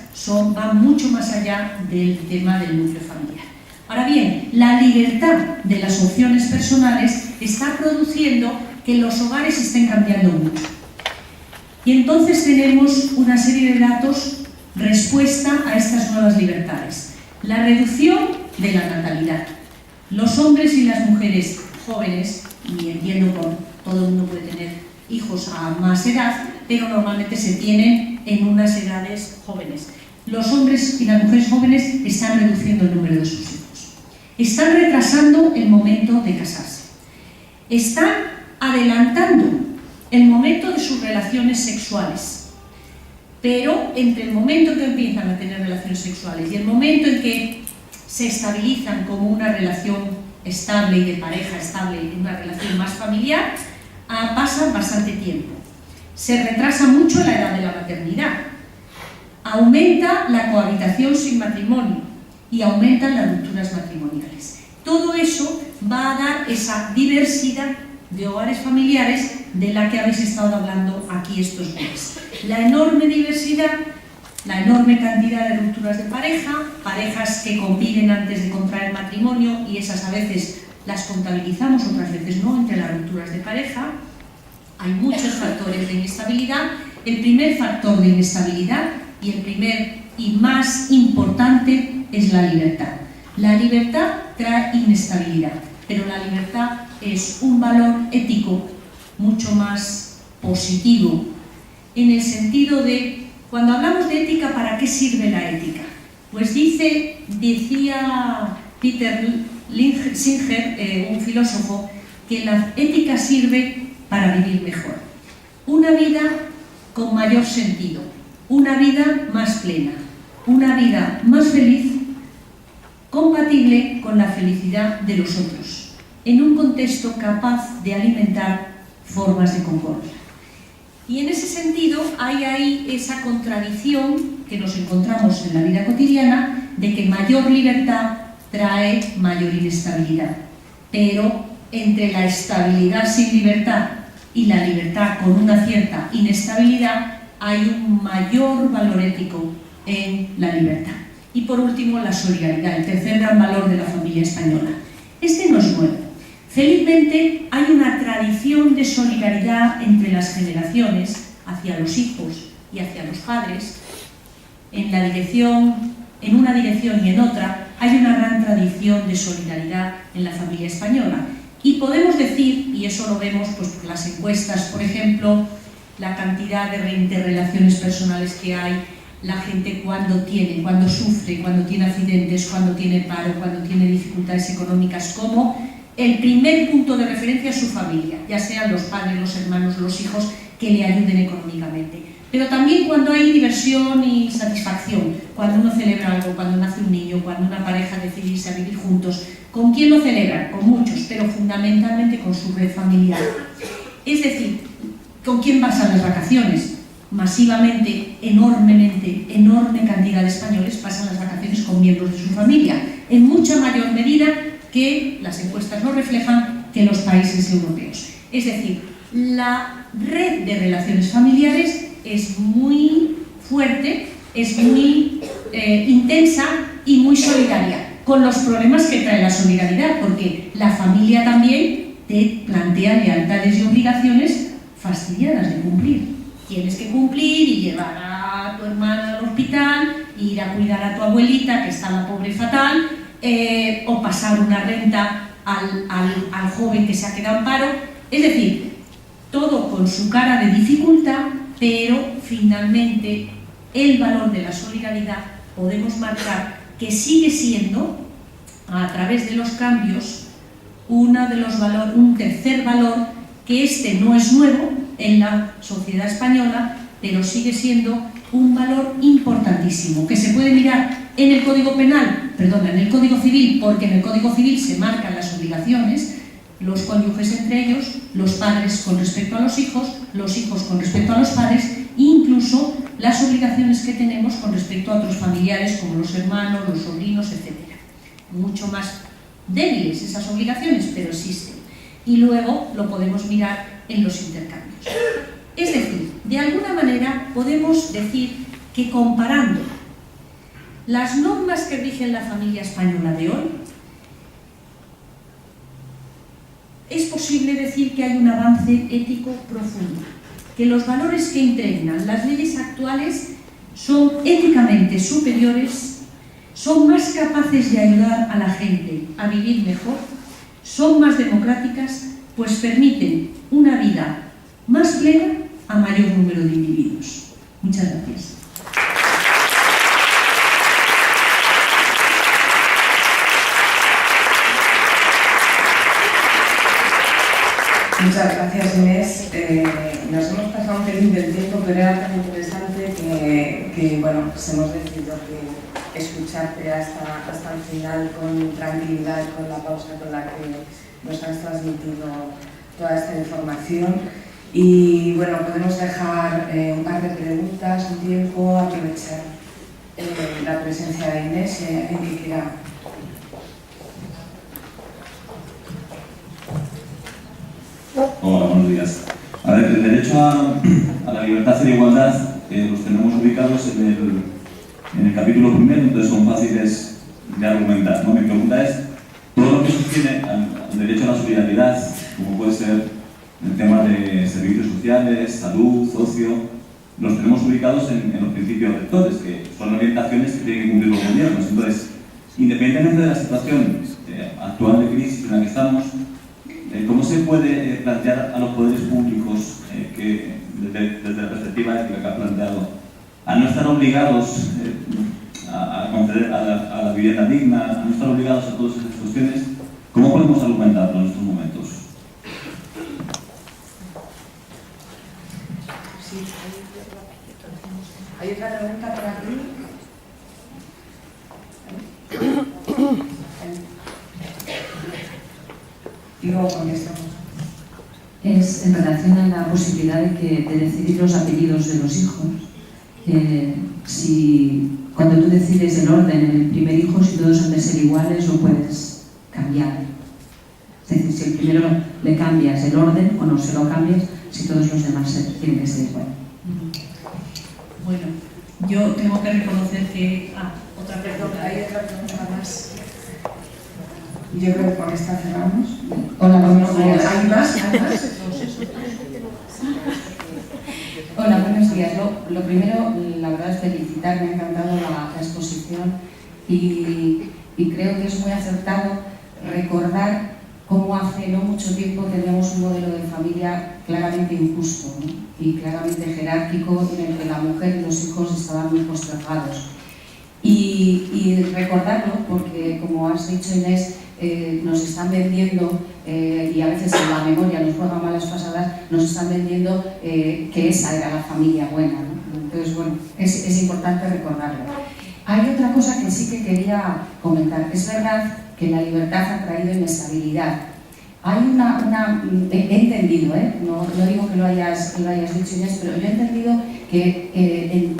van mucho más allá del tema del núcleo familiar. Ahora bien, la libertad de las opciones personales está produciendo que los hogares estén cambiando mucho. Y entonces tenemos una serie de datos respuesta a estas nuevas libertades. La reducción de la natalidad. Los hombres y las mujeres jóvenes, y entiendo que todo el mundo puede tener hijos a más edad, pero normalmente se tienen en unas edades jóvenes. Los hombres y las mujeres jóvenes están reduciendo el número de sus hijos. Están retrasando el momento de casarse. Están adelantando el momento de sus relaciones sexuales. Pero entre el momento en que empiezan a tener relaciones sexuales y el momento en que se estabilizan como una relación estable y de pareja estable, una relación más familiar, pasa bastante tiempo. se retrasa mucho la edad de la maternidad, aumenta la cohabitación sin matrimonio y aumentan las rupturas matrimoniales. Todo eso va a dar esa diversidad de hogares familiares de la que habéis estado hablando aquí estos días. La enorme diversidad, la enorme cantidad de rupturas de pareja, parejas que conviven antes de contraer matrimonio y esas a veces las contabilizamos, otras veces no, entre las rupturas de pareja. Hay muchos factores de inestabilidad. El primer factor de inestabilidad y el primer y más importante es la libertad. La libertad trae inestabilidad, pero la libertad es un valor ético mucho más positivo, en el sentido de, cuando hablamos de ética, ¿para qué sirve la ética? Pues decía Peter Singer, un filósofo, que la ética sirve para vivir mejor. Una vida con mayor sentido, una vida más plena, una vida más feliz, compatible con la felicidad de los otros, en un contexto capaz de alimentar formas de concordia. Y en ese sentido hay ahí esa contradicción que nos encontramos en la vida cotidiana de que mayor libertad trae mayor inestabilidad. Pero entre la estabilidad sin libertad y la libertad con una cierta inestabilidad hay un mayor valor ético en la libertad. Y por último, la solidaridad, el tercer gran valor de la familia española. Este no es nuevo. Felizmente hay una tradición de solidaridad entre las generaciones hacia los hijos y hacia los padres. En una dirección y en otra hay una gran tradición de solidaridad en la familia española. Y podemos decir, y eso lo vemos pues, por las encuestas, por ejemplo, la cantidad de interrelaciones personales que hay, la gente cuando sufre, cuando tiene accidentes, cuando tiene paro, cuando tiene dificultades económicas, como el primer punto de referencia es su familia, ya sean los padres, los hermanos, los hijos, que le ayuden económicamente. Pero también cuando hay diversión y satisfacción, cuando uno celebra algo, cuando nace un niño, cuando una pareja decide irse a vivir juntos. ¿Con quién lo celebran? Con muchos, pero fundamentalmente con su red familiar. Es decir, ¿con quién pasan las vacaciones? Masivamente, enorme cantidad de españoles pasan las vacaciones con miembros de su familia, en mucha mayor medida que las encuestas no reflejan que los países europeos. Es decir, la red de relaciones familiares es muy fuerte, es muy intensa y muy solidaria, con los problemas que trae la solidaridad, porque la familia también te plantea lealtades y obligaciones fastidiadas de cumplir. Tienes que cumplir y llevar a tu hermana al hospital, ir a cuidar a tu abuelita, que está la pobre fatal, o pasar una renta al joven que se ha quedado en paro. Es decir, todo con su cara de dificultad, pero finalmente el valor de la solidaridad podemos marcar que sigue siendo, a través de los cambios, un tercer valor, que este no es nuevo en la sociedad española, pero sigue siendo un valor importantísimo, que se puede mirar en el Código Civil, porque en el Código Civil se marcan las obligaciones, los cónyuges entre ellos, los padres con respecto a los hijos con respecto a los padres, e incluso las obligaciones que tenemos con respecto a otros familiares, como los hermanos, los sobrinos, etc. Mucho más débiles esas obligaciones, pero existen. Y luego lo podemos mirar en los intercambios. Es decir, de alguna manera podemos decir que comparando las normas que rigen la familia española de hoy, es posible decir que hay un avance ético profundo, que los valores que impregnan las leyes actuales son éticamente superiores, son más capaces de ayudar a la gente a vivir mejor, son más democráticas, pues permiten una vida más plena a mayor número de individuos. Muchas gracias. Muchas gracias, Inés. Nos hemos pasado un pelín del tiempo, pero era tan interesante que bueno, pues hemos decidido que escucharte hasta el final con tranquilidad, con la pausa con la que nos has transmitido toda esta información. Y bueno, podemos dejar un par de preguntas, un tiempo, aprovechar la presencia de Inés, si hay alguien que quiera. Hola, buenos días. A ver, el derecho a la libertad y la igualdad los tenemos ubicados en el capítulo primero, entonces son fáciles de argumentar, ¿no? Mi pregunta es, todo lo que sostiene al derecho a la solidaridad, como puede ser el tema de servicios sociales, salud, ocio, los tenemos ubicados en los principios rectores, que son orientaciones que tienen que cumplir los gobiernos. Entonces, independientemente de la situación actual de crisis en la que estamos, ¿cómo se puede plantear a los poderes públicos que, desde la perspectiva ética que ha planteado, a no estar obligados a conceder a la vivienda digna, a no estar obligados a todas esas cuestiones? ¿Cómo podemos argumentarlo en estos momentos? Sí, hay otra pregunta por aquí. Y luego contestamos. Es en relación a la posibilidad de decidir los apellidos de los hijos. Si cuando tú decides el orden en el primer hijo, si todos han de ser iguales, lo puedes cambiar. Es decir, si el primero le cambias el orden o no se lo cambias, si todos los demás tienen que ser iguales. Bueno, yo tengo que reconocer que... otra Perdón, pregunta. hay otra pregunta más. Yo creo que con esta cerramos. Hola, buenos días. ¿Hay más? ¿Hay más? Hola, buenos días. Lo primero, la verdad es felicitar, me ha encantado la exposición y creo que es muy acertado recordar cómo hace no mucho tiempo teníamos un modelo de familia claramente injusto, ¿no? Y claramente jerárquico, en el que la mujer y los hijos estaban muy postergados. Y recordarlo porque, como has dicho, Inés, nos están vendiendo, y a veces en la memoria nos juegan malas pasadas, nos están vendiendo que esa era la familia buena, ¿no? Entonces, bueno, es importante recordarlo. Hay otra cosa que sí que quería comentar. Es verdad que la libertad ha traído inestabilidad. Hay he entendido, no digo que lo hayas dicho, Inés, pero yo he entendido que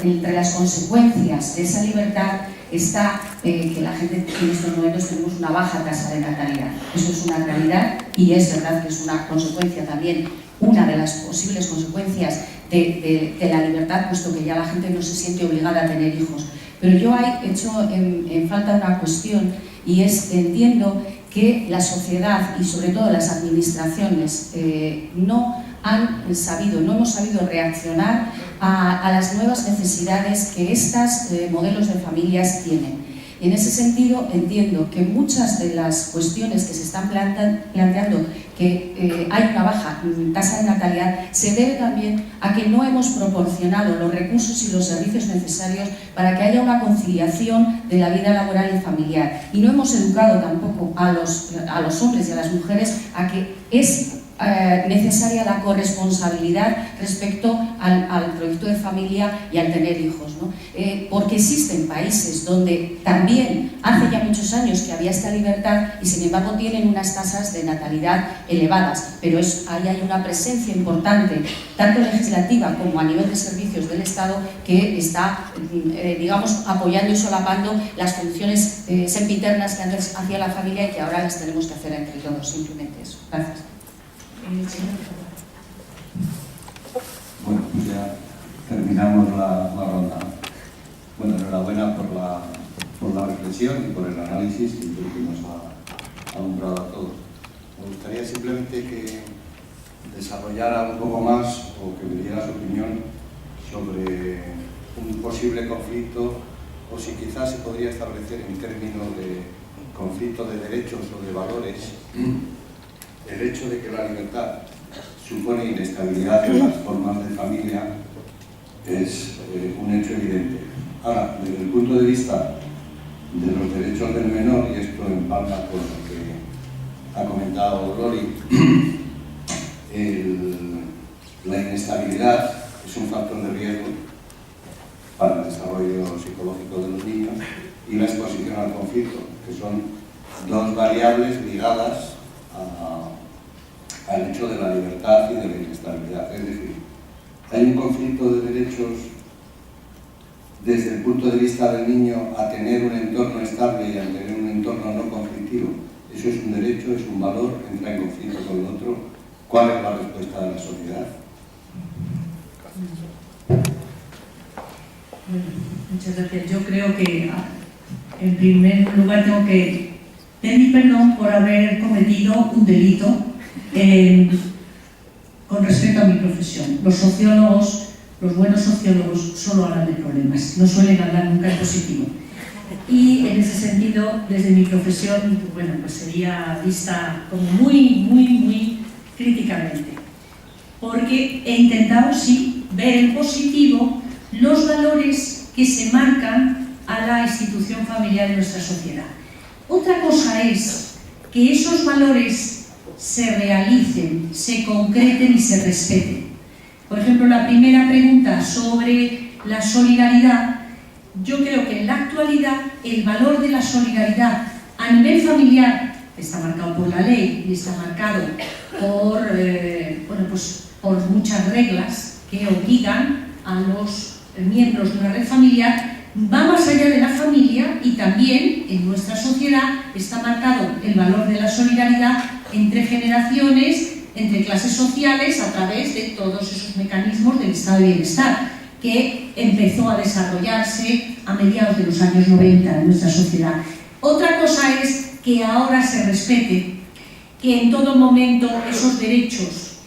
entre las consecuencias de esa libertad está que la gente en estos momentos tenemos una baja tasa de natalidad. Eso es una realidad y es verdad que es una consecuencia también, una de las posibles consecuencias de la libertad, puesto que ya la gente no se siente obligada a tener hijos. Pero yo he hecho en falta una cuestión y entiendo que la sociedad y sobre todo las administraciones no hemos sabido reaccionar a las nuevas necesidades que estos modelos de familias tienen. Y en ese sentido entiendo que muchas de las cuestiones que se están planteando, que hay una baja tasa de natalidad, se debe también a que no hemos proporcionado los recursos y los servicios necesarios para que haya una conciliación de la vida laboral y familiar. Y no hemos educado tampoco a los hombres y a las mujeres a que es necesaria la corresponsabilidad respecto al proyecto de familia y al tener hijos, ¿no? Porque existen países donde también hace ya muchos años que había esta libertad y sin embargo tienen unas tasas de natalidad elevadas, pero ahí hay una presencia importante, tanto legislativa como a nivel de servicios del Estado, que está, digamos, apoyando y solapando las funciones sempiternas que antes hacía la familia y que ahora las tenemos que hacer entre todos. Simplemente eso. Gracias. Bueno, pues ya terminamos la ronda. Bueno, enhorabuena por la reflexión y por el análisis que creo que nos ha alumbrado a todos. Me gustaría simplemente que desarrollara un poco más o que me diera su opinión sobre un posible conflicto o si quizás se podría establecer en términos de conflicto de derechos o de valores el hecho de que la libertad supone inestabilidad en las formas de familia es un hecho evidente. Ahora, desde el punto de vista de los derechos del menor, y esto empalma con lo que ha comentado Lori, la inestabilidad es un factor de riesgo para el desarrollo psicológico de los niños y la exposición al conflicto, que son dos variables ligadas al hecho de la libertad y de la inestabilidad. Es decir, hay un conflicto de derechos desde el punto de vista del niño a tener un entorno estable y a tener un entorno no conflictivo. Eso es un derecho, es un valor, entra en conflicto con el otro. ¿Cuál es la respuesta de la sociedad? Bueno, muchas gracias. Yo creo que en primer lugar tengo que pedir perdón por haber cometido un delito con respecto a mi profesión. Los sociólogos, los buenos sociólogos, solo hablan de problemas, no suelen hablar nunca en positivo. Y en ese sentido, desde mi profesión, bueno, pues sería vista como muy críticamente. Porque he intentado, sí, ver en positivo los valores que se marcan a la institución familiar de nuestra sociedad. Otra cosa es que esos valores se realicen, se concreten y se respeten. Por ejemplo, la primera pregunta sobre la solidaridad. Yo creo que en la actualidad el valor de la solidaridad a nivel familiar está marcado por la ley y está marcado por, por muchas reglas que obligan a los miembros de una red familiar, va más allá de la familia y también en nuestra sociedad está marcado el valor de la solidaridad entre generaciones, entre clases sociales a través de todos esos mecanismos del estado de bienestar que empezó a desarrollarse a mediados de los años 90 en nuestra sociedad. Otra cosa es que ahora se respete que en todo momento esos derechos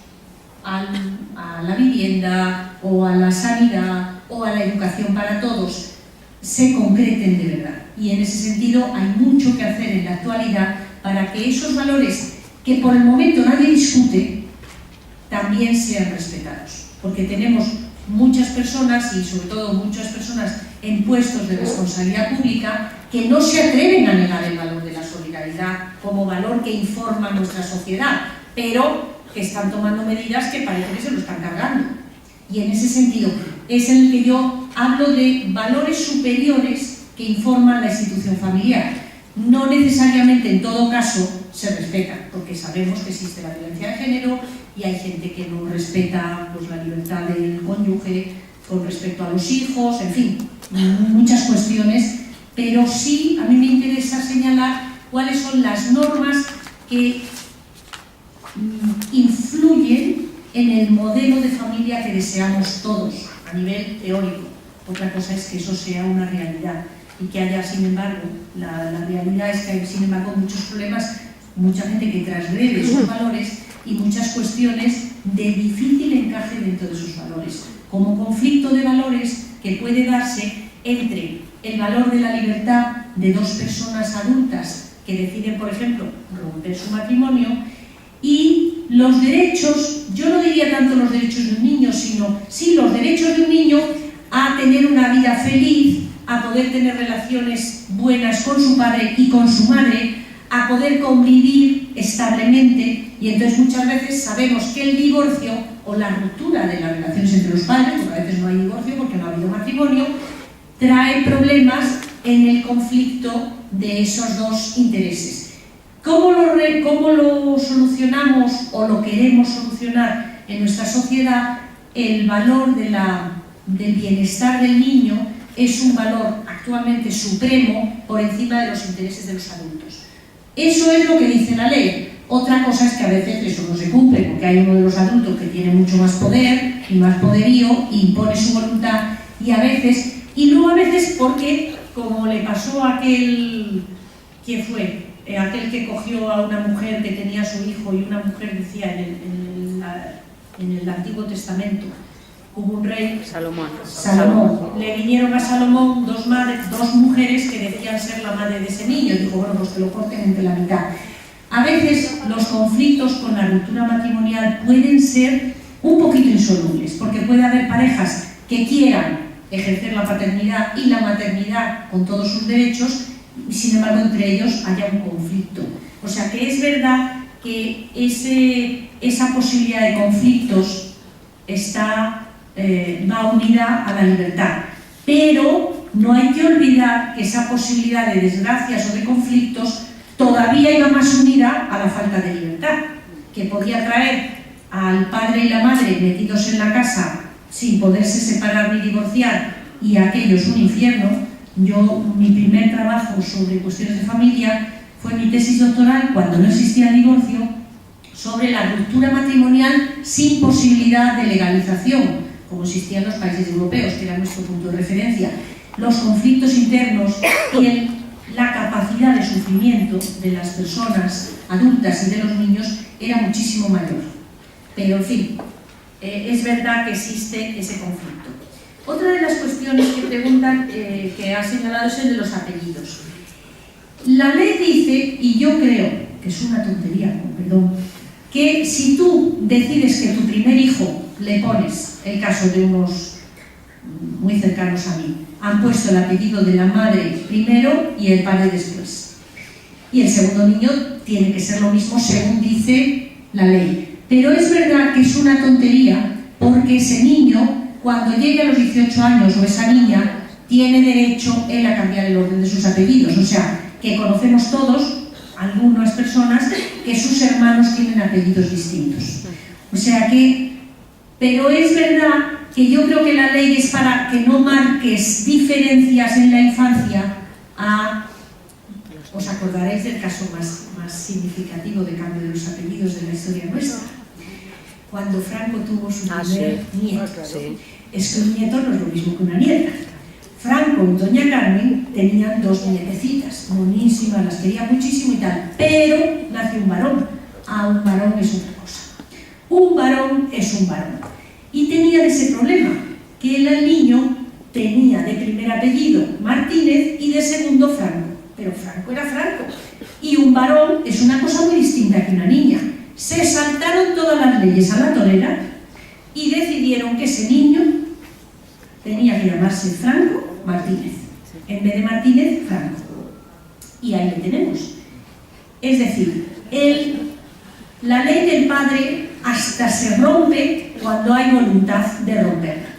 a la vivienda o a la sanidad o a la educación para todos se concreten de verdad. Y en ese sentido hay mucho que hacer en la actualidad para que esos valores que por el momento nadie discute también sean respetados. Porque tenemos muchas personas y sobre todo muchas personas en puestos de responsabilidad pública que no se atreven a negar el valor de la solidaridad como valor que informa nuestra sociedad, pero que están tomando medidas que parece que se lo están cargando. Y en ese sentido es en el que yo hablo de valores superiores que informan la institución familiar. No necesariamente en todo caso se respetan, porque sabemos que existe la violencia de género y hay gente que no respeta pues, la libertad del cónyuge con respecto a los hijos, en fin, muchas cuestiones, pero sí a mí me interesa señalar cuáles son las normas que influyen en el modelo de familia que deseamos todos a nivel teórico. Otra cosa es que eso sea una realidad y que haya, sin embargo, la realidad es que hay, sin embargo, muchos problemas, mucha gente que transgrede esos valores y muchas cuestiones de difícil encaje dentro de esos valores, como conflicto de valores que puede darse entre el valor de la libertad de dos personas adultas que deciden, por ejemplo, romper su matrimonio y los derechos, yo no diría tanto los derechos de un niño, sino sí los derechos de un niño a tener una vida feliz, a poder tener relaciones buenas con su padre y con su madre, a poder convivir establemente. Y entonces muchas veces sabemos que el divorcio o la ruptura de las relaciones entre los padres, porque a veces no hay divorcio porque no ha habido matrimonio, trae problemas en el conflicto de esos dos intereses. ¿Cómo lo solucionamos o lo queremos solucionar en nuestra sociedad? El valor del bienestar del niño es un valor actualmente supremo por encima de los intereses de los adultos. Eso es lo que dice la ley. Otra cosa es que a veces eso no se cumple porque hay uno de los adultos que tiene mucho más poder y más poderío y impone su voluntad y luego a veces porque, como le pasó a aquel, ¿quién fue? Aquel que cogió a una mujer que tenía a su hijo y una mujer decía en el Antiguo Testamento, hubo un rey, Salomón. Le vinieron a Salomón dos mujeres que decían ser la madre de ese niño. Dijo, bueno, pues que lo corten entre la mitad. A veces los conflictos con la ruptura matrimonial pueden ser un poquito insolubles, porque puede haber parejas que quieran ejercer la paternidad y la maternidad con todos sus derechos, y sin embargo entre ellos haya un conflicto. O sea que es verdad que esa posibilidad de conflictos va unida a la libertad, pero no hay que olvidar que esa posibilidad de desgracias o de conflictos todavía iba más unida a la falta de libertad. que podía traer al padre y la madre metidos en la casa sin poderse separar ni divorciar, y aquello es un infierno. Mi primer trabajo sobre cuestiones de familia fue mi tesis doctoral, cuando no existía el divorcio, sobre la ruptura matrimonial sin posibilidad de legalización, como existía en los países europeos, que era nuestro punto de referencia. Los conflictos internos y la capacidad de sufrimiento de las personas adultas y de los niños era muchísimo mayor. Pero, en fin, es verdad que existe ese conflicto. Otra de las cuestiones que preguntan, que ha señalado, es el de los apellidos. La ley dice, y yo creo que es una tontería, con perdón, que si tú decides que tu primer hijo le pones, el caso de unos muy cercanos a mí, han puesto el apellido de la madre primero y el padre después. Y el segundo niño tiene que ser lo mismo según dice la ley. Pero es verdad que es una tontería, porque ese niño, cuando llegue a los 18 años, o esa niña, tiene derecho él a cambiar el orden de sus apellidos. O sea, que conocemos todos, algunas personas, que sus hermanos tienen apellidos distintos. O sea que, pero es verdad que yo creo que la ley es para que no marques diferencias en la infancia. Os acordaréis del caso más significativo de cambio de los apellidos de la historia nuestra, cuando Franco tuvo su primer nieto. Es que un nieto no es lo mismo que una nieta. Franco y doña Carmen tenían dos nietecitas, monísimas, las quería muchísimo y tal, pero nació un varón. Un varón es otra cosa. Un varón es un varón. Y tenía ese problema, que el niño tenía de primer apellido Martínez y de segundo Franco. Pero Franco era Franco. Y un varón es una cosa muy distinta que una niña. Se saltaron todas las leyes a la torera y decidieron que ese niño tenía que llamarse Franco Martínez, en vez de Martínez, Franco. Y ahí le tenemos. Es decir, la ley del padre hasta se rompe cuando hay voluntad de romperla.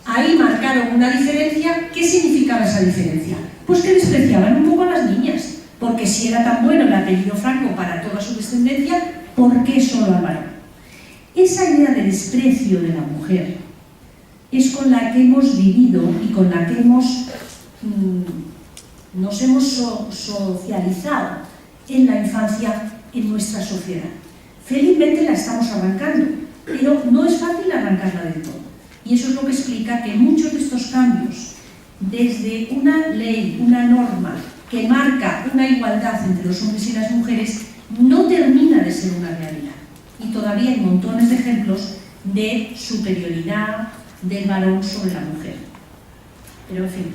Ahí marcaron una diferencia. ¿Qué significaba esa diferencia? Pues que despreciaban un poco a las niñas, porque si era tan bueno el apellido Franco para toda su descendencia, ¿por qué solo al varón? Esa idea de desprecio de la mujer es con la que hemos vivido y con la que nos hemos socializado en la infancia en nuestra sociedad. Felizmente la estamos arrancando, pero no es fácil arrancarla del todo. Y eso es lo que explica que muchos de estos cambios, desde una ley, una norma que marca una igualdad entre los hombres y las mujeres, no termina de ser una realidad. Y todavía hay montones de ejemplos de superioridad del varón sobre la mujer. Pero en fin.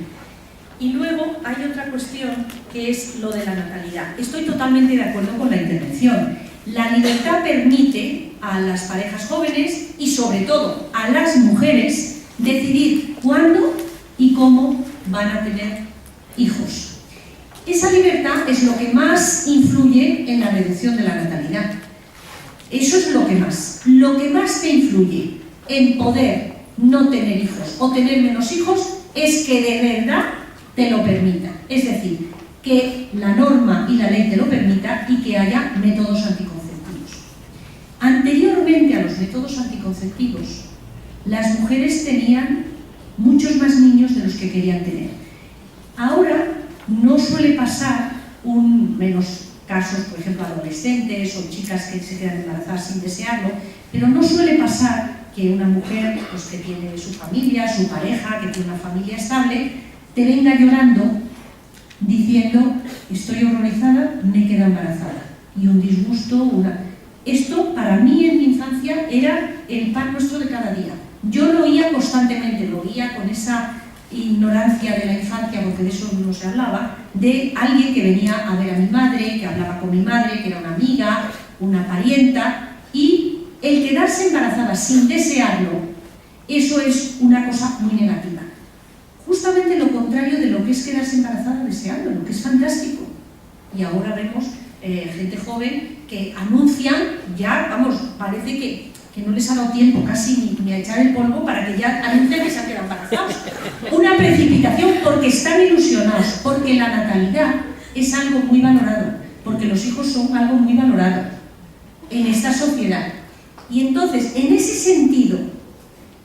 Y luego hay otra cuestión que es lo de la natalidad. Estoy totalmente de acuerdo con la intervención. La libertad permite a las parejas jóvenes y sobre todo a las mujeres decidir cuándo y cómo van a tener hijos. Esa libertad es lo que más influye en la reducción de la natalidad. Eso es lo que más. Lo que más te influye en poder no tener hijos o tener menos hijos es que de verdad te lo permita. Es decir, que la norma y la ley te lo permita y que haya métodos anticonceptivos. Anteriormente a los métodos anticonceptivos, las mujeres tenían muchos más niños de los que querían tener. Ahora no suele pasar menos casos, por ejemplo, adolescentes o chicas que se quedan embarazadas sin desearlo, pero no suele pasar que una mujer pues, que tiene su familia, su pareja, que tiene una familia estable, te venga llorando diciendo: estoy horrorizada, me quedo embarazada. Y un disgusto, Esto para mí en mi infancia era el pan nuestro de cada día. Yo lo oía constantemente, lo oía con esa ignorancia de la infancia, porque de eso no se hablaba, de alguien que venía a ver a mi madre, que hablaba con mi madre, que era una amiga, una parienta, y el quedarse embarazada sin desearlo, eso es una cosa muy negativa. Justamente lo contrario de lo que es quedarse embarazada deseándolo, que es fantástico. Y ahora vemos gente joven que anuncian, ya, vamos, parece que no les ha dado tiempo casi ni a echar el polvo para que ya anuncien que se han quedado embarazados. Una precipitación porque están ilusionados, porque la natalidad es algo muy valorado, porque los hijos son algo muy valorado. en esta sociedad. Y entonces, en ese sentido,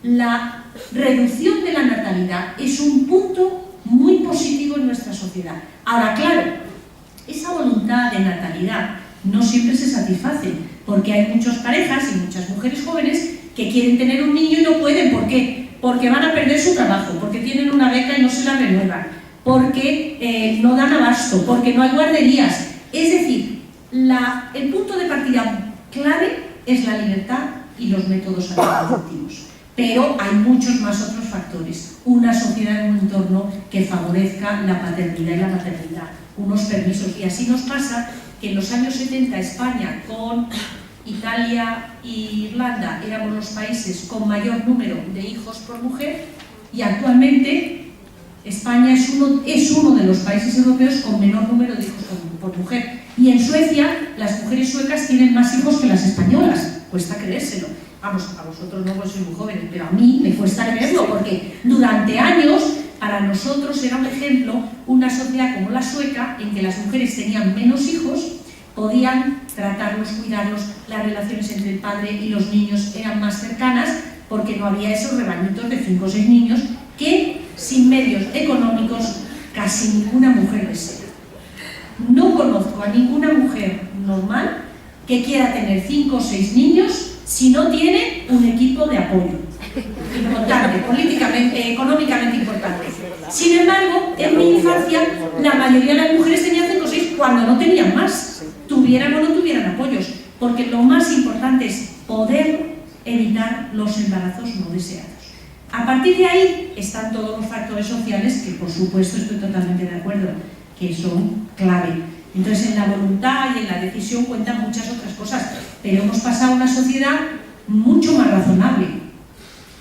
la reducción de la natalidad es un punto muy positivo en nuestra sociedad. Ahora, claro, esa voluntad de natalidad no siempre se satisface, porque hay muchas parejas y muchas mujeres jóvenes que quieren tener un niño y no pueden. ¿Por qué? Porque van a perder su trabajo, porque tienen una beca y no se la renuevan, porque no dan abasto, porque no hay guarderías. Es decir, el punto de partida clave es la libertad y los métodos anticonceptivos. Pero hay muchos más otros factores. Una sociedad en un entorno que favorezca la paternidad y la maternidad, unos permisos. Y así nos pasa que en los años 70 España, con Italia e Irlanda, éramos los países con mayor número de hijos por mujer, y actualmente España es uno de los países europeos con menor número de hijos por mujer. Y en Suecia, las mujeres suecas tienen más hijos que las españolas. Cuesta creérselo. Vamos, a vosotros no, pues sois muy jóvenes, pero a mí me cuesta creerlo, porque durante años para nosotros era un ejemplo una sociedad como la sueca, en que las mujeres tenían menos hijos, podían tratarlos, cuidarlos, las relaciones entre el padre y los niños eran más cercanas, porque no había esos rebañitos de 5 o 6 niños que, sin medios económicos, casi ninguna mujer desea. No conozco a ninguna mujer normal que quiera tener 5 o 6 niños si no tiene un equipo de apoyo importante, políticamente, económicamente importante. Sin embargo, en mi infancia, la mayoría de las mujeres tenían 5 o 6 cuando no tenían más, tuvieran o no tuvieran apoyos, porque lo más importante es poder evitar los embarazos no deseados. A partir de ahí están todos los factores sociales que, por supuesto, estoy totalmente de acuerdo, que son clave. Entonces, en la voluntad y en la decisión cuentan muchas otras cosas, pero hemos pasado a una sociedad mucho más razonable.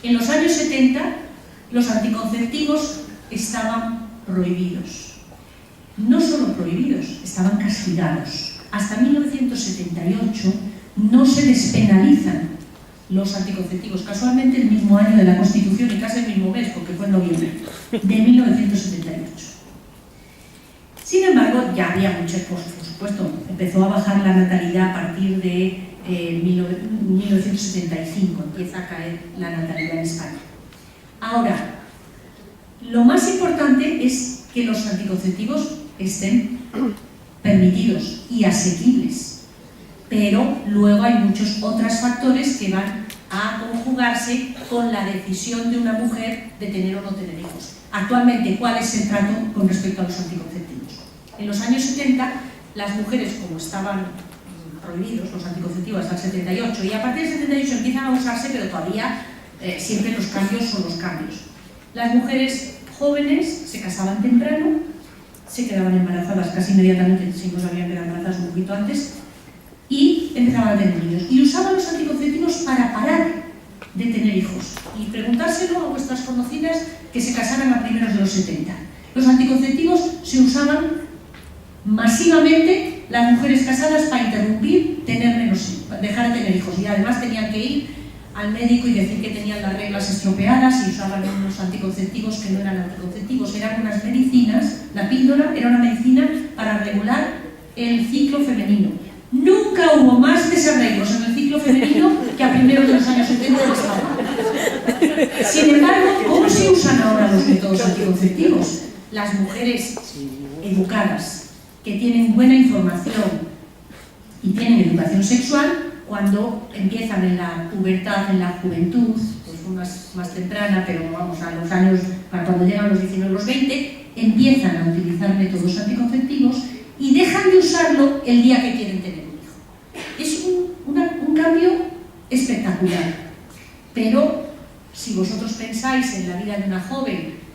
En los años 70, los anticonceptivos estaban prohibidos. No solo prohibidos, estaban castigados. Hasta 1978 no se despenalizan los anticonceptivos, casualmente el mismo año de la Constitución y casi el mismo mes, porque fue en noviembre de 1978. Sin embargo, ya había muchas cosas, por supuesto. Empezó a bajar la natalidad a partir de 1975, empieza a caer la natalidad en España. Ahora, lo más importante es que los anticonceptivos estén permitidos y asequibles, pero luego hay muchos otros factores que van a conjugarse con la decisión de una mujer de tener o no tener hijos. Actualmente, ¿cuál es el trato con respecto a los anticonceptivos? En los años 70, las mujeres, como estaban prohibidos los anticonceptivos hasta el 78, y a partir del 78 empiezan a usarse, pero todavía siempre los cambios son los cambios. Las mujeres jóvenes se casaban temprano, se quedaban embarazadas casi inmediatamente, si no se habían quedado embarazadas un poquito antes, y empezaban a tener niños. Y usaban los anticonceptivos para parar de tener hijos. Y preguntárselo a vuestras conocidas que se casaran a primeros de los 70. Los anticonceptivos se usaban masivamente las mujeres casadas para interrumpir, dejar de tener hijos, y además tenían que ir al médico y decir que tenían las reglas estropeadas y usaban unos anticonceptivos que no eran anticonceptivos, eran unas medicinas. La píldora era una medicina para regular el ciclo femenino. Nunca hubo más desarreglos en el ciclo femenino que a primeros de los años 70 en España. Sin embargo, ¿cómo se usan ahora los métodos anticonceptivos? Las mujeres educadas, que tienen buena información y tienen educación sexual, cuando empiezan en la pubertad, en la juventud, pues unas más temprana, pero vamos a los años, para cuando llegan los 19 o los 20, empiezan a utilizar métodos anticonceptivos y dejan de usarlo el día que quieren tener un hijo. Es un cambio espectacular. Pero si vosotros pensáis en la vida de una joven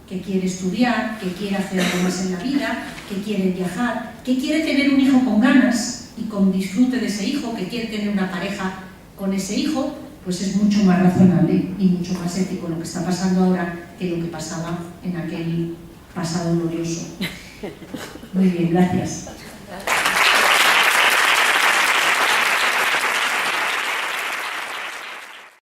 que quiere estudiar, que quiere hacer algo más en la vida, que quiere viajar, que quiere tener un hijo con ganas y con disfrute de ese hijo, que quiere tener una pareja con ese hijo, pues es mucho más razonable y mucho más ético lo que está pasando ahora que lo que pasaba en aquel pasado glorioso. Muy bien, gracias.